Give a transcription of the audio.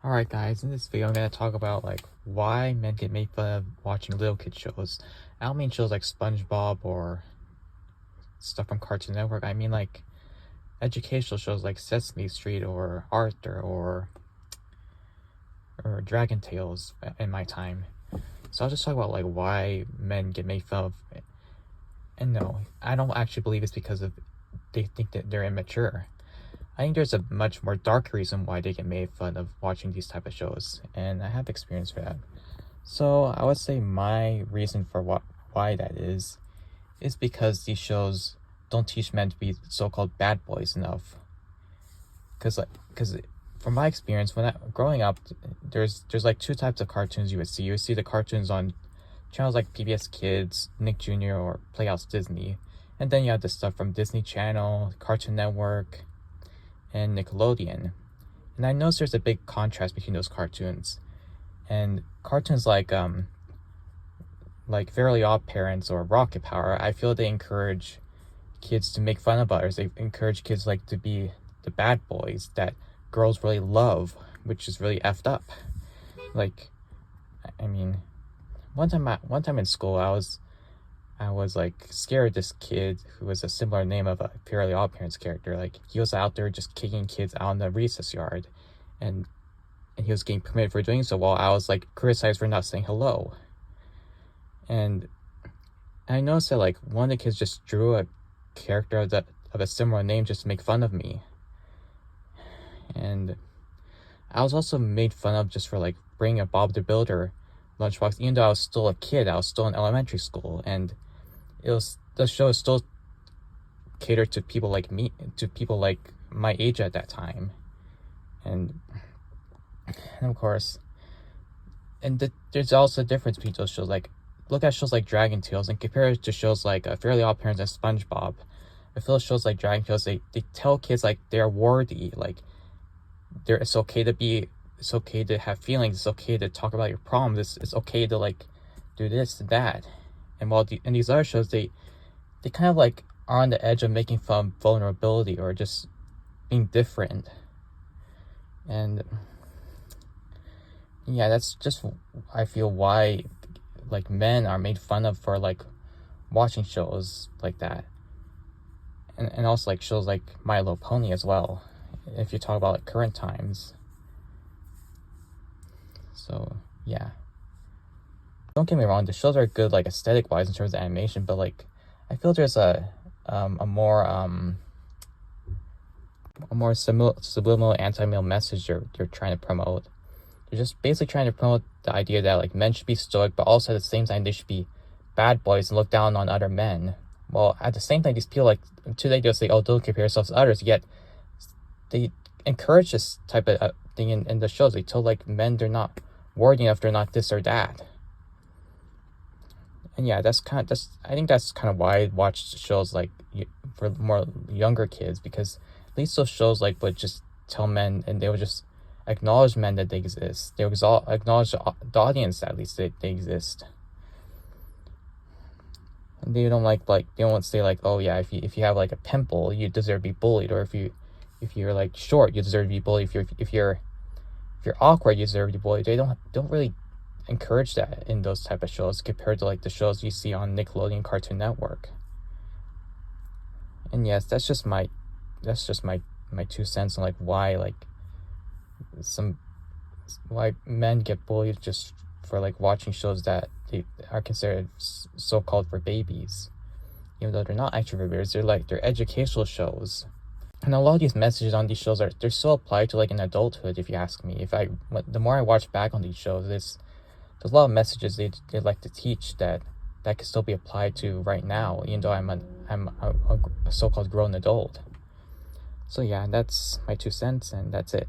Alright guys, in this video I'm going to talk about like why men get made fun of watching little kid shows. I don't mean shows like SpongeBob or stuff from Cartoon Network. I mean like educational shows like Sesame Street or Arthur or Dragon Tales in my time. So I'll just talk about like why men get made fun of. And no, I don't actually believe it's because of they think that they're immature. I think there's a much more dark reason why they get made fun of watching these type of shows, and I have experience for that. So I would say my reason for why that is because these shows don't teach men to be so-called bad boys enough. Because from my experience, growing up, there's like two types of cartoons you would see. You would see the cartoons on channels like PBS Kids, Nick Jr., or Playhouse Disney, and then you have the stuff from Disney Channel, Cartoon Network, and Nickelodeon. And I noticed there's a big contrast between those cartoons. And cartoons like Fairly Oddparents or Rocket Power, I feel they encourage kids to make fun of others. They encourage kids like to be the bad boys that girls really love, which is really effed up. Like, I mean, one time in school, I was like scared of this kid who was a similar name of a Fairly Oddparents character. Like, he was out there just kicking kids out in the recess yard, and he was getting permitted for doing so, while I was like criticized for not saying hello. And I noticed that like one of the kids just drew a character of a similar name just to make fun of me. And I was also made fun of just for like bringing a Bob the Builder lunchbox, even though I was still a kid. I was still in elementary school, and the show is still catered to people like me, to people like my age at that time. And of course, there's also a difference between those shows. Like, look at shows like Dragon Tales and compare it to shows like Fairly Oddparents and SpongeBob. I feel shows like Dragon Tales, they tell kids like they're worthy, like it's okay to have feelings, it's okay to talk about your problems, it's okay to like do this and that. And while in these other shows, they kind of like are on the edge of making fun of vulnerability or just being different. And yeah, that's just, I feel, why like men are made fun of for like watching shows like that. And also like shows like My Little Pony as well, if you talk about like current times. So yeah, don't get me wrong, the shows are good like aesthetic wise in terms of animation, but like I feel there's a more subliminal anti-male message they're trying to promote. They're just basically trying to promote the idea that like men should be stoic, but also at the same time they should be bad boys and look down on other men. Well, at the same time, these people like today they'll say, "Oh, don't compare yourselves to others." Yet they encourage this type of thing in the shows. They tell like men they're not worthy enough, they're not this or that. And yeah, I think that's kind of why I watch shows like for more younger kids, because at least those shows like would just tell men, and they would just acknowledge men that they exist. They would acknowledge the audience that at least they exist. And they don't they don't say like, oh yeah, if you have like a pimple, you deserve to be bullied, or if you're like short, you deserve to be bullied. If you're awkward, you deserve to be bullied. They don't really encourage that in those type of shows compared to like the shows you see on Nickelodeon, Cartoon Network. And yes, that's just my 2 cents on like why men get bullied just for like watching shows that they are considered so-called for babies, even though they're not actually for babies. They're educational shows. And a lot of these messages on these shows they're so applied to like in adulthood, if you ask me. The more I watch back on these shows, there's a lot of messages they like to teach that can still be applied to right now, even though I'm a so-called grown adult. So yeah, that's my 2 cents, and that's it.